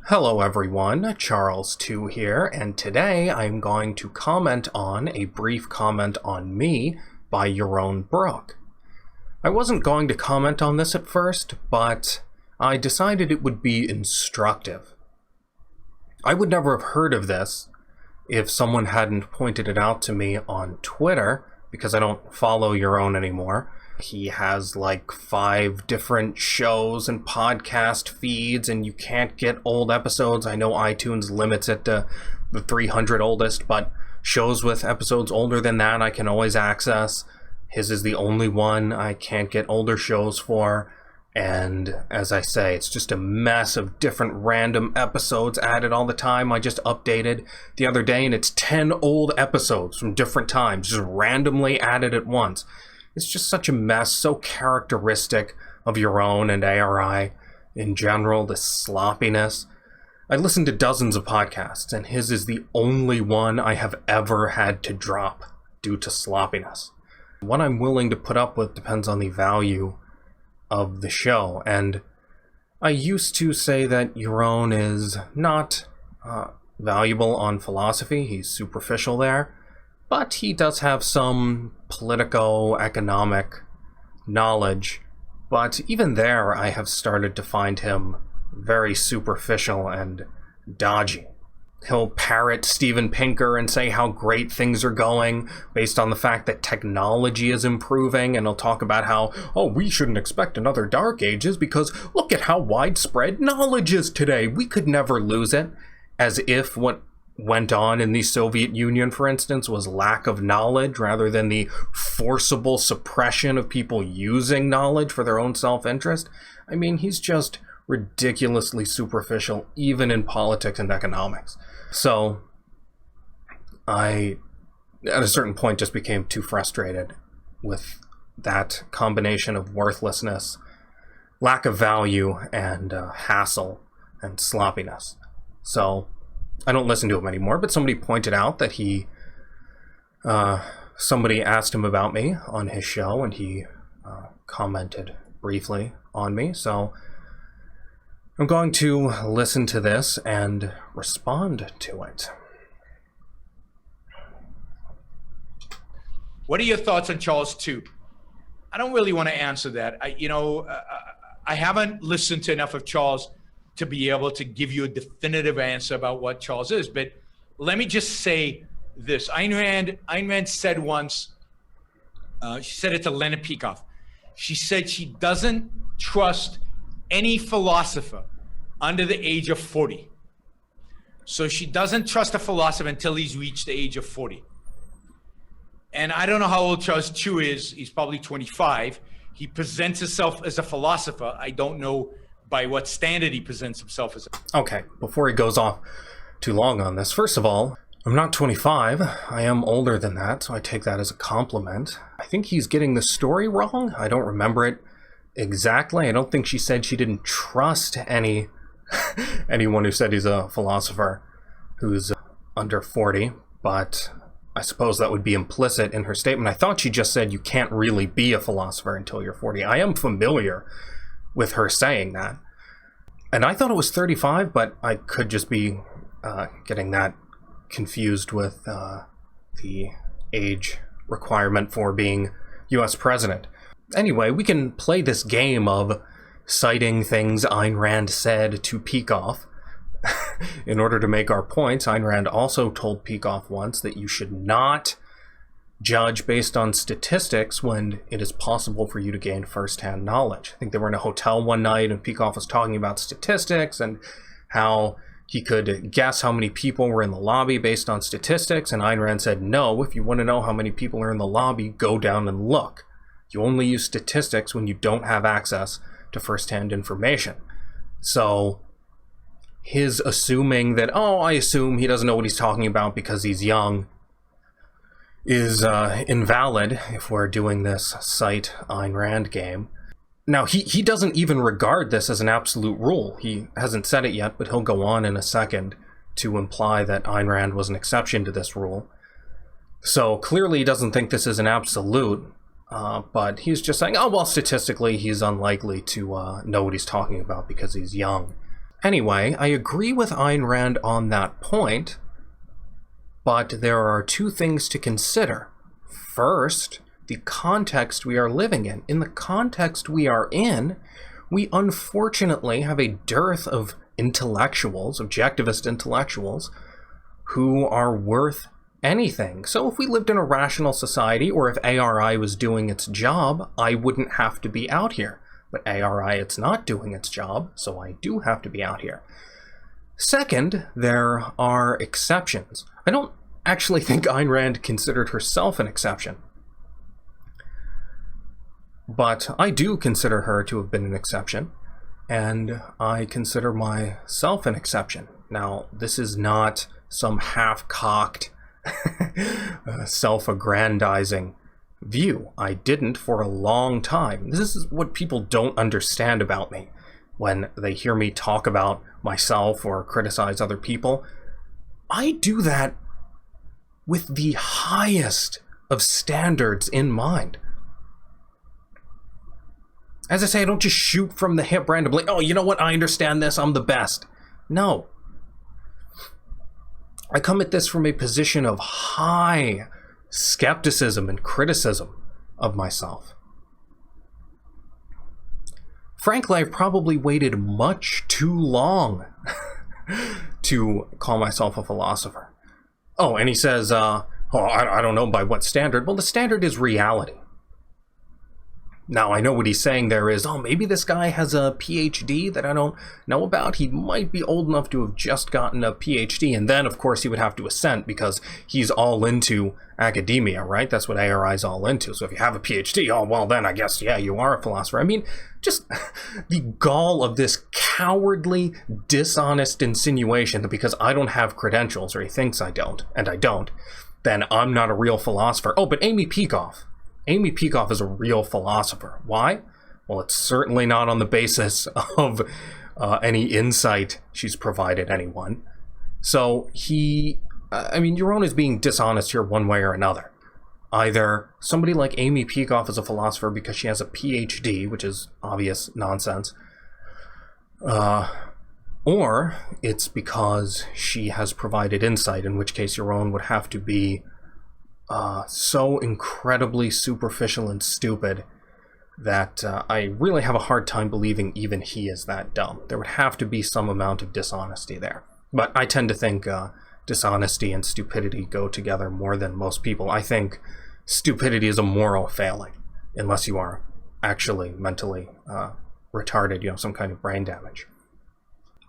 Hello everyone, Charles 2 here, and today I'm going to comment on a brief comment on me by Yaron Brook. I wasn't going to comment on this at first, but I decided it would be instructive. I would never have heard of this if someone hadn't pointed it out to me on Twitter, because I don't follow Yaron anymore. He has like 5 different shows and podcast feeds, and you can't get old episodes. I know iTunes limits it to the 300 oldest, but shows with episodes older than that I can always access. His is the only one I can't get older shows for. And as I say, it's just a mess of different random episodes added all the time. I just updated the other day, and it's 10 old episodes from different times, just randomly added at once. It's just such a mess, so characteristic of Yaron and ARI in general, this sloppiness. I listened to dozens of podcasts, and his is the only one I have ever had to drop due to sloppiness. What I'm willing to put up with depends on the value of the show, and I used to say that Yaron is not valuable on philosophy. He's superficial there. But he does have some politico-economic knowledge. But even there, I have started to find him very superficial and dodgy. He'll parrot Steven Pinker and say how great things are going based on the fact that technology is improving, and he'll talk about how, oh, we shouldn't expect another Dark Ages because look at how widespread knowledge is today. We could never lose it. As if what went on in the Soviet Union, for instance, was lack of knowledge rather than the forcible suppression of people using knowledge for their own self-interest. I mean, he's just ridiculously superficial, even in politics and economics. So I, at a certain point, just became too frustrated with that combination of worthlessness, lack of value, and hassle and sloppiness. So I don't listen to him anymore, but somebody pointed out that somebody asked him about me on his show, and he commented briefly on me, so I'm going to listen to this and respond to it. What are your thoughts on Charles 2? I don't really want to answer that. I haven't listened to enough of Charles to be able to give you a definitive answer about what Charles is. But let me just say this. Ayn Rand said once, she said it to Leonard Peikoff. She said she doesn't trust any philosopher under the age of 40. So she doesn't trust a philosopher until he's reached the age of 40. And I don't know how old Charles Chu is. He's probably 25. He presents himself as a philosopher. I don't know by what standard he presents himself as. Okay, before he goes off too long on this, first of all, I'm not 25. I am older than that, so I take that as a compliment. I think he's getting the story wrong. I don't remember it exactly. I don't think she said she didn't trust anyone who said he's a philosopher who's under 40, but I suppose that would be implicit in her statement. I thought she just said you can't really be a philosopher until you're 40. I am familiar with her saying that. And I thought it was 35, but I could just be getting that confused with the age requirement for being US president. Anyway, we can play this game of citing things Ayn Rand said to Peikoff in order to make our points. Ayn Rand also told Peikoff once that you should not judge based on statistics when it is possible for you to gain first-hand knowledge. I think they were in a hotel one night and Peikoff was talking about statistics and how he could guess how many people were in the lobby based on statistics, and Ayn Rand said, no, if you want to know how many people are in the lobby, go down and look. You only use statistics when you don't have access to first-hand information. So his assuming that, oh, I assume he doesn't know what he's talking about because he's young, is invalid if we're doing this cite Ayn Rand game. Now, he doesn't even regard this as an absolute rule. He hasn't said it yet, but he'll go on in a second to imply that Ayn Rand was an exception to this rule. So clearly he doesn't think this is an absolute, but he's just saying, oh, well, statistically he's unlikely to know what he's talking about because he's young. Anyway, I agree with Ayn Rand on that point, but there are two things to consider. First, the context we are living in. In the context we are in, we unfortunately have a dearth of intellectuals, objectivist intellectuals, who are worth anything. So if we lived in a rational society, or if ARI was doing its job, I wouldn't have to be out here. But ARI, it's not doing its job, so I do have to be out here. Second, there are exceptions. I don't actually think Ayn Rand considered herself an exception, but I do consider her to have been an exception, and I consider myself an exception. Now, this is not some half-cocked, self-aggrandizing view. I didn't for a long time. This is what people don't understand about me when they hear me talk about myself or criticize other people. I do that with the highest of standards in mind. As I say, I don't just shoot from the hip randomly. Oh, you know what? I understand this. I'm the best. No. I come at this from a position of high skepticism and criticism of myself. Frankly, I've probably waited much too long to call myself a philosopher. Oh, and he says, I don't know by what standard. Well, the standard is reality. Now, I know what he's saying there is, oh, maybe this guy has a PhD that I don't know about. He might be old enough to have just gotten a PhD, and then, of course, he would have to assent because he's all into academia, right? That's what ARI is all into. So if you have a PhD, oh, well, then I guess, yeah, you are a philosopher. I mean, just the gall of this cowardly, dishonest insinuation that because I don't have credentials, or he thinks I don't, and I don't, then I'm not a real philosopher. Oh, but Amy Peikoff is a real philosopher. Why? Well, it's certainly not on the basis of any insight she's provided anyone. So Yaron is being dishonest here one way or another. Either somebody like Amy Peikoff is a philosopher because she has a PhD, which is obvious nonsense, or it's because she has provided insight, in which case Yaron would have to be so incredibly superficial and stupid that I really have a hard time believing even he is that dumb. There would have to be some amount of dishonesty there. But I tend to think dishonesty and stupidity go together more than most people. I think stupidity is a moral failing, unless you are actually mentally retarded, some kind of brain damage.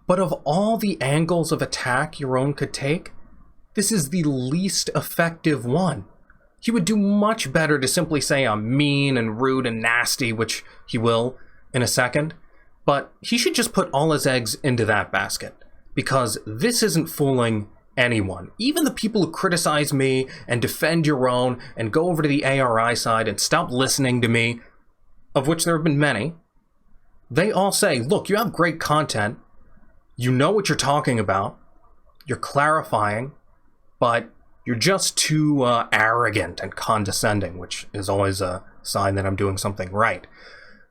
But of all the angles of attack Yaron could take, this is the least effective one. He would do much better to simply say I'm mean and rude and nasty, which he will in a second, but he should just put all his eggs into that basket, because this isn't fooling anyone. Even the people who criticize me and defend Yaron and go over to the ARI side and stop listening to me, of which there have been many, they all say, look, you have great content, you know what you're talking about, you're clarifying, but you're just too arrogant and condescending, which is always a sign that I'm doing something right.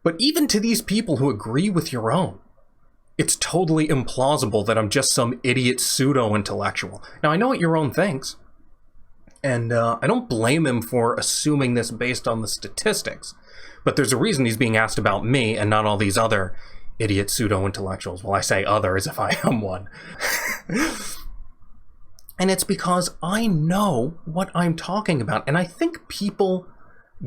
But even to these people who agree with Yaron, it's totally implausible that I'm just some idiot pseudo-intellectual. Now, I know what Yaron thinks, and I don't blame him for assuming this based on the statistics, but there's a reason he's being asked about me and not all these other idiot pseudo-intellectuals. Well, I say other as if I am one. And it's because I know what I'm talking about. And I think people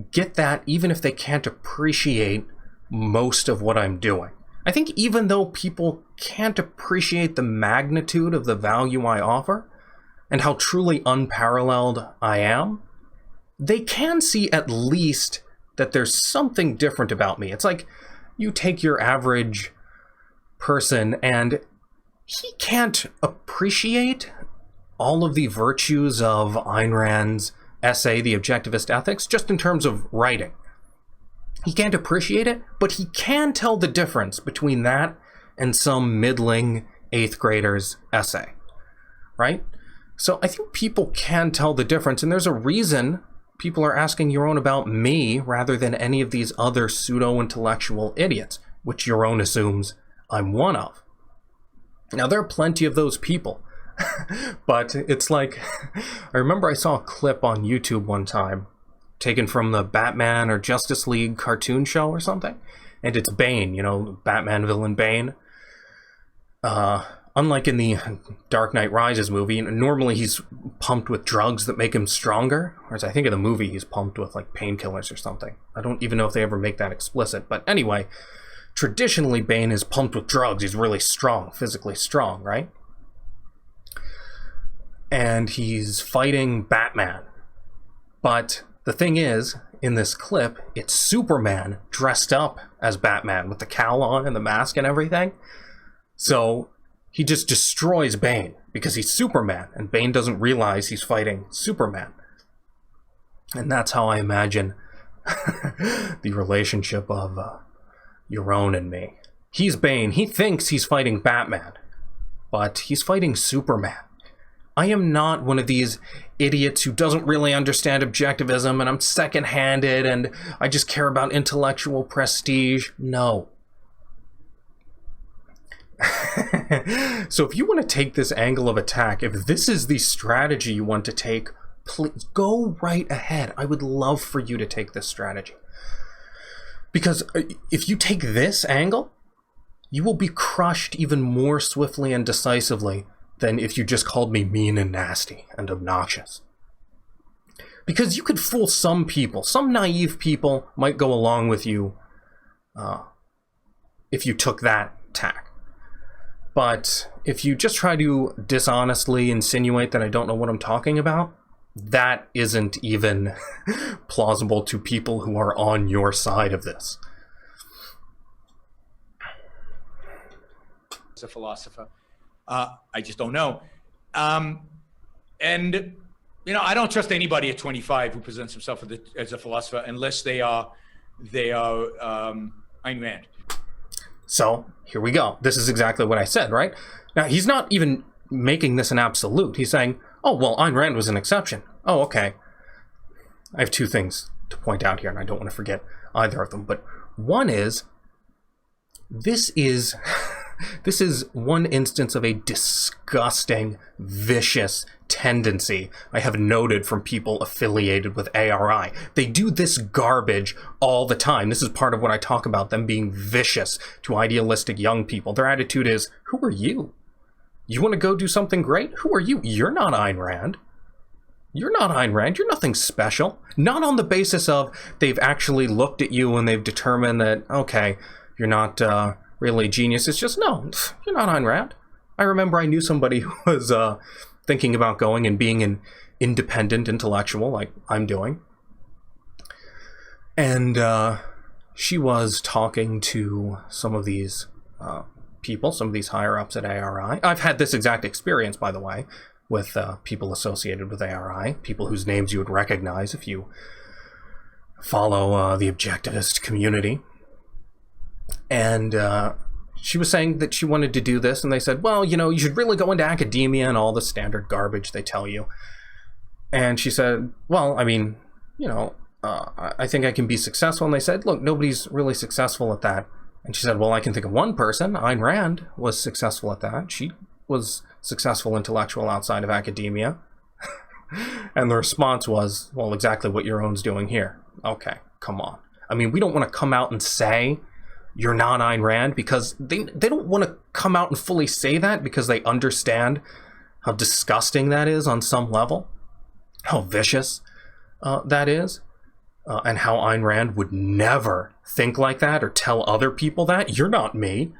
get that even if they can't appreciate most of what I'm doing. I think even though people can't appreciate the magnitude of the value I offer and how truly unparalleled I am, they can see at least that there's something different about me. It's like you take your average person and he can't appreciate all of the virtues of Ayn Rand's essay, The Objectivist Ethics, just in terms of writing. He can't appreciate it, but he can tell the difference between that and some middling 8th grader's essay, right? So I think people can tell the difference, and there's a reason people are asking Yaron about me rather than any of these other pseudo-intellectual idiots, which Yaron assumes I'm one of. Now, there are plenty of those people, but it's like, I remember I saw a clip on YouTube one time, taken from the Batman or Justice League cartoon show or something, and it's Bane, you know, Batman villain Bane. Unlike in the Dark Knight Rises movie, normally he's pumped with drugs that make him stronger, whereas I think in the movie he's pumped with like painkillers or something. I don't even know if they ever make that explicit, but anyway, traditionally Bane is pumped with drugs. He's really strong, physically strong, right? And he's fighting Batman. But the thing is, in this clip, it's Superman dressed up as Batman with the cowl on and the mask and everything. So he just destroys Bane because he's Superman, and Bane doesn't realize he's fighting Superman. And that's how I imagine the relationship of Yaron and me. He's Bane. He thinks he's fighting Batman, but he's fighting Superman. I am not one of these idiots who doesn't really understand objectivism, and I'm second-handed, and I just care about intellectual prestige. No. So if you want to take this angle of attack, if this is the strategy you want to take, please go right ahead. I would love for you to take this strategy. Because if you take this angle, you will be crushed even more swiftly and decisively than if you just called me mean and nasty and obnoxious. Because you could fool some people. Some naive people might go along with you if you took that tack. But if you just try to dishonestly insinuate that I don't know what I'm talking about, that isn't even plausible to people who are on your side of this. As a philosopher, I just don't know. And, you know, I don't trust anybody at 25 who presents himself as a philosopher unless they are Ayn Rand. So here we go. This is exactly what I said, right? Now, he's not even making this an absolute. He's saying, oh, well, Ayn Rand was an exception. Oh, okay. I have two things to point out here, and I don't want to forget either of them. But one is, this is one instance of a disgusting, vicious tendency I have noted from people affiliated with ARI. They do this garbage all the time. This is part of what I talk about, them being vicious to idealistic young people. Their attitude is, who are you? You want to go do something great? Who are you? You're not Ayn Rand. You're not Ayn Rand. You're nothing special. Not on the basis of they've actually looked at you and they've determined that, okay, you're not really a genius. It's just, no, you're not Ayn Rand. I remember I knew somebody who was thinking about going and being an independent intellectual like I'm doing. And she was talking to some of these people, some of these higher-ups at ARI. I've had this exact experience, by the way, with people associated with ARI, people whose names you would recognize if you follow the objectivist community. And she was saying that she wanted to do this, and they said, well, you know, you should really go into academia and all the standard garbage they tell you. And she said, well, I mean, you know, I think I can be successful. And they said, look, nobody's really successful at that. And she said, well, I can think of one person. Ayn Rand was successful at that. She was successful intellectual outside of academia. And the response was, well, exactly what Yaron's doing here. Okay, come on. I mean, we don't want to come out and say you're not Ayn Rand because they don't want to come out and fully say that because they understand how disgusting that is on some level, how vicious that is, and how Ayn Rand would never think like that or tell other people that. You're not me.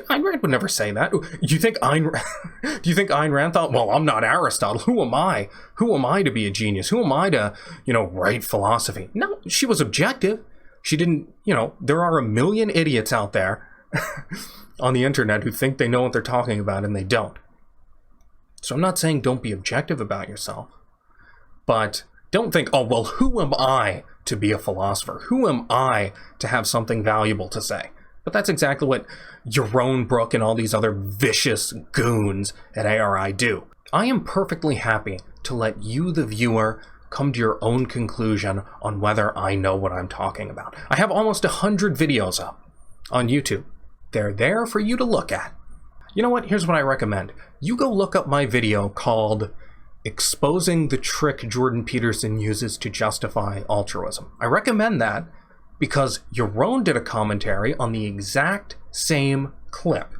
Ayn Rand would never say that. Do you think Ayn Rand thought, well, I'm not Aristotle. Who am I? Who am I to be a genius? Who am I to, you know, write philosophy? No, she was objective. She didn't, you know, there are a million idiots out there on the internet who think they know what they're talking about and they don't. So I'm not saying don't be objective about yourself, but don't think, oh, well, who am I to be a philosopher? Who am I to have something valuable to say? But that's exactly what Yaron Brook and all these other vicious goons at ARI do. I am perfectly happy to let you, the viewer, come to your own conclusion on whether I know what I'm talking about. I have almost 100 videos up on YouTube. They're there for you to look at. You know what? Here's what I recommend. You go look up my video called Exposing the Trick Jordan Peterson Uses to Justify Altruism. I recommend that because Yaron did a commentary on the exact same clip.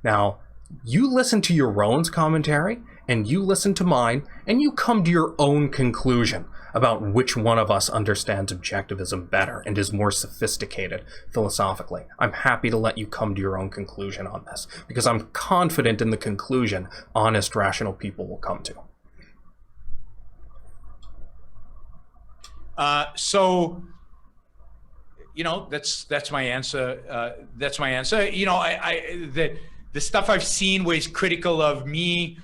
Now, you listen to Yaron's commentary, and you listen to mine, and you come to your own conclusion about which one of us understands objectivism better and is more sophisticated philosophically. I'm happy to let you come to your own conclusion on this, because I'm confident in the conclusion honest, rational people will come to. So, you know, that's my answer. That's my answer. You know, the stuff I've seen where he's critical of me,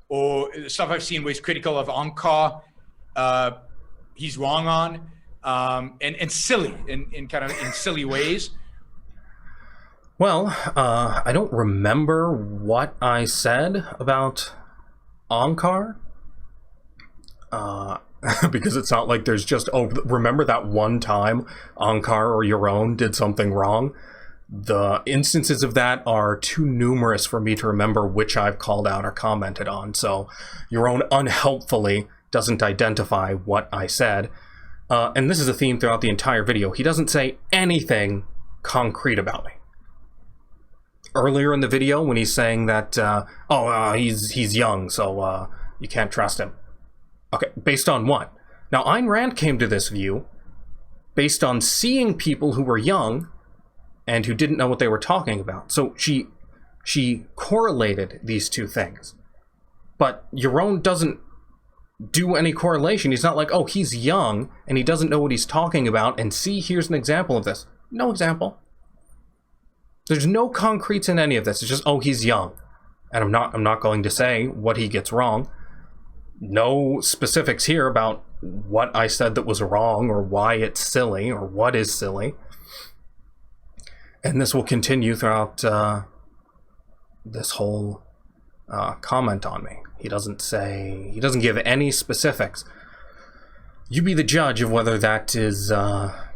or the stuff I've seen where he's critical of Ankar, he's wrong on, and silly in kind of in silly ways. Well, I don't remember what I said about Ankar. Because it's not like there's just, oh, remember that one time Ankar or Yaron did something wrong? The instances of that are too numerous for me to remember which I've called out or commented on. So Yaron unhelpfully doesn't identify what I said. And this is a theme throughout the entire video. He doesn't say anything concrete about me. Earlier in the video when he's saying that, he's young, so you can't trust him. Okay, based on what? Now, Ayn Rand came to this view based on seeing people who were young and who didn't know what they were talking about. So she correlated these two things. But Yaron doesn't do any correlation. He's not like, oh, he's young and he doesn't know what he's talking about, and see, here's an example of this. No example. There's no concretes in any of this. It's just, oh, he's young. And I'm not going to say what he gets wrong. No specifics here about what I said that was wrong or why it's silly or what is silly. And this will continue throughout this whole comment on me. He doesn't give any specifics. You be the judge of whether that is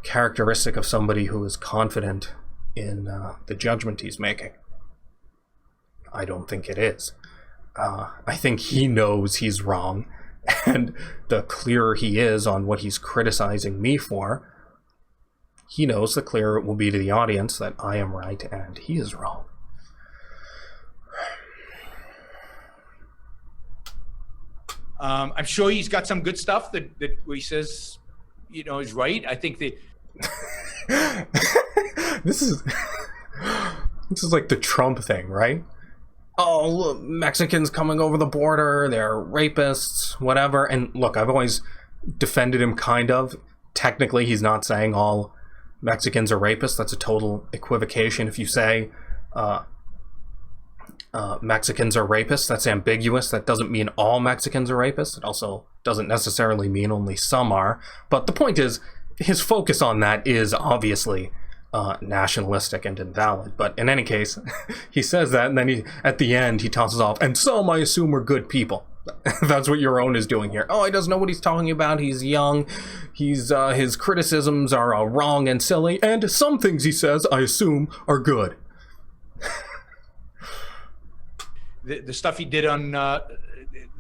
characteristic of somebody who is confident in the judgment he's making. I don't think it is. I think he knows he's wrong, and the clearer he is on what he's criticizing me for, he knows the clearer it will be to the audience that I am right and he is wrong. I'm sure he's got some good stuff that where he says, you know, is right. I think this is like the Trump thing, right? Oh, look, Mexicans coming over the border, they're rapists, whatever. And look, I've always defended him, kind of. Technically, he's not saying all Mexicans are rapists. That's a total equivocation. If you say Mexicans are rapists, that's ambiguous. That doesn't mean all Mexicans are rapists. It also doesn't necessarily mean only some are. But the point is, his focus on that is obviously nationalistic and invalid. But in any case, he says that, and then at the end he tosses off, and some I assume are good people. That's what Yaron is doing here. Oh, he doesn't know what he's talking about. He's young. His criticisms are wrong and silly, and some things he says I assume are good. the stuff he did on the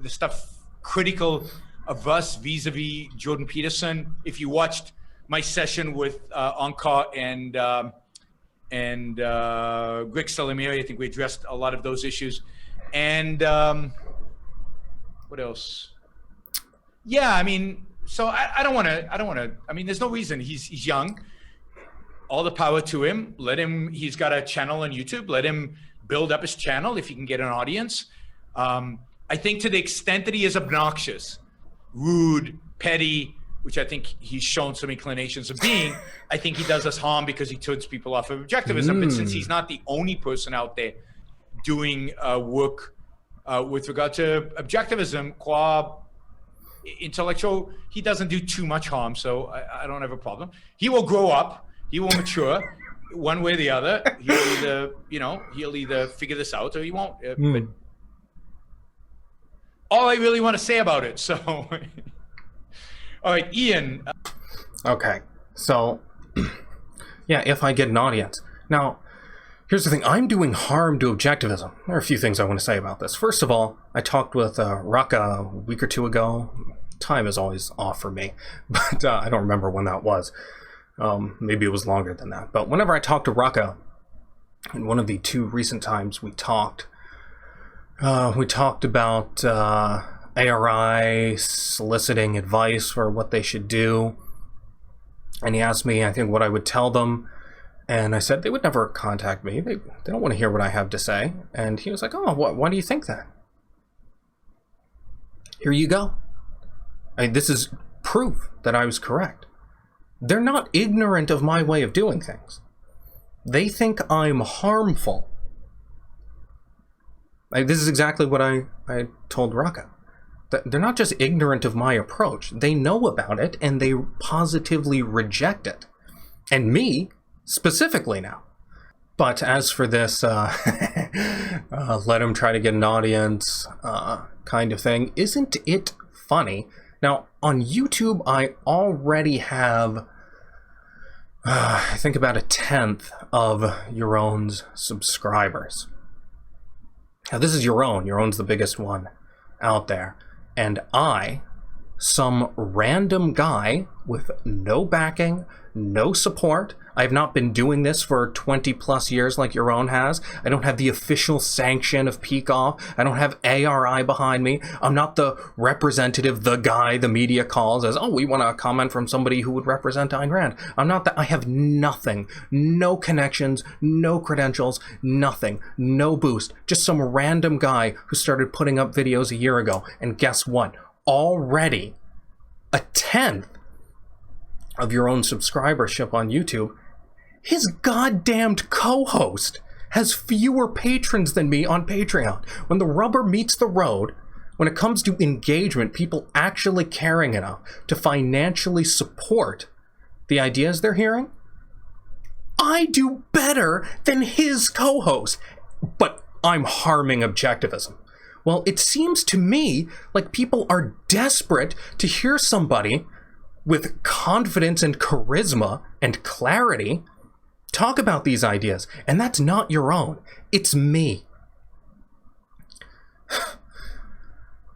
stuff critical of us vis-a-vis Jordan Peterson. If you watched my session with Ankar and Greg Salamiri, I think we addressed a lot of those issues. And what else? Yeah, I mean, so I don't want to. I mean, there's no reason. He's young. All the power to him. Let him. He's got a channel on YouTube. Let him build up his channel if he can get an audience. I think to the extent that he is obnoxious, rude, petty, which I think he's shown some inclinations of being, I think he does us harm because he turns people off of objectivism. But since he's not the only person out there doing work with regard to objectivism, qua intellectual, he doesn't do too much harm. So I don't have a problem. He will grow up. He will mature one way or the other. He'll either figure this out or he won't. But all I really want to say about it. So... All right, Ian. Okay, so, yeah, if I get an audience. Now, Here's the thing, I'm doing harm to objectivism. There are a few things I want to say about this. First of all, I talked with Raka a week or two ago. Time is always off for me, but I don't remember when that was. Maybe it was longer than that. But whenever I talked to Raka, in one of the 2 recent times we talked about ARI soliciting advice for what they should do. And he asked me, I think, what I would tell them. And I said they would never contact me. They don't want to hear what I have to say. And he was like, oh, why do you think that? Here you go. This is proof that I was correct. They're not ignorant of my way of doing things. They think I'm harmful. This is exactly what I told Raka. They're not just ignorant of my approach. They know about it and they positively reject it. And me, specifically now. But as for this, let him try to get an audience kind of thing, isn't it funny? Now, on YouTube, I already have, I think about 1/10 of Yaron's subscribers. Now, this is Yaron. Yaron's the biggest one out there. And I, some random guy with no backing, no support. I have not been doing this for 20 plus years like Yaron has. I don't have the official sanction of Peakoff. I don't have ARI behind me. I'm not the representative, the guy the media calls as, oh, we want a comment from somebody who would represent Ayn Rand. I'm not that. I have nothing. No connections, no credentials, nothing. No boost. Just some random guy who started putting up videos a year ago. And guess what? Already 1/10 of your own subscribership on YouTube, his goddamned co-host has fewer patrons than me on Patreon. When the rubber meets the road, when it comes to engagement, people actually caring enough to financially support the ideas they're hearing, I do better than his co-host. But I'm harming objectivism. Well, it seems to me like people are desperate to hear somebody with confidence and charisma and clarity talk about these ideas. And that's not your own. It's me.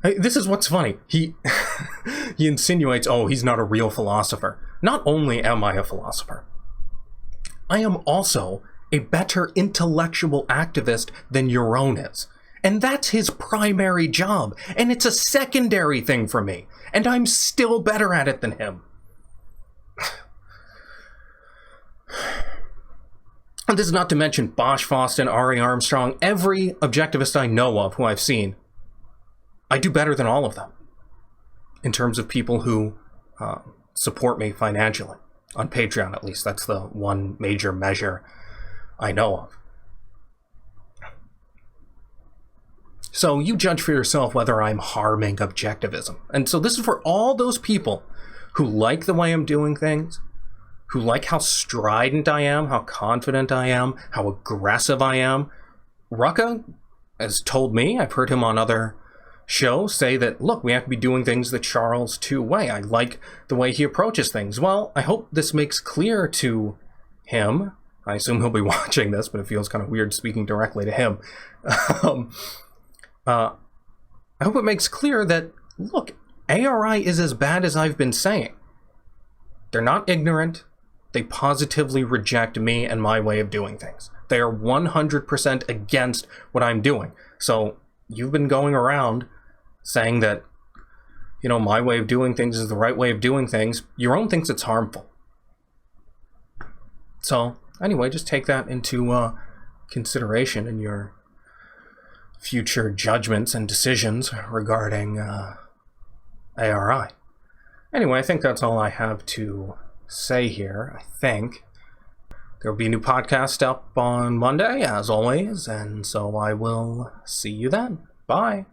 This is what's funny. He insinuates, oh, he's not a real philosopher. Not only am I a philosopher, I am also a better intellectual activist than Yaron is. And that's his primary job. And it's a secondary thing for me. And I'm still better at it than him. And this is not to mention Bosch Fawston, Ari Armstrong, every objectivist I know of who I've seen. I do better than all of them in terms of people who support me financially. On Patreon, at least. That's the one major measure I know of. So you judge for yourself whether I'm harming objectivism. And so this is for all those people who like the way I'm doing things, who like how strident I am, how confident I am, how aggressive I am. Rucka has told me, I've heard him on other shows say that, look, we have to be doing things the Charles II way. I like the way he approaches things. Well, I hope this makes clear to him. I assume he'll be watching this, but it feels kind of weird speaking directly to him. I hope it makes clear that, look, ARI is as bad as I've been saying. They're not ignorant. They positively reject me and my way of doing things. They are 100% against what I'm doing. So you've been going around saying that, you know, my way of doing things is the right way of doing things. Your own thinks it's harmful. So anyway, just take that into consideration in your future judgments and decisions regarding ARI. Anyway, I think that's all I have to say here. I think there'll be a new podcast up on Monday, as always, and so I will see you then. Bye.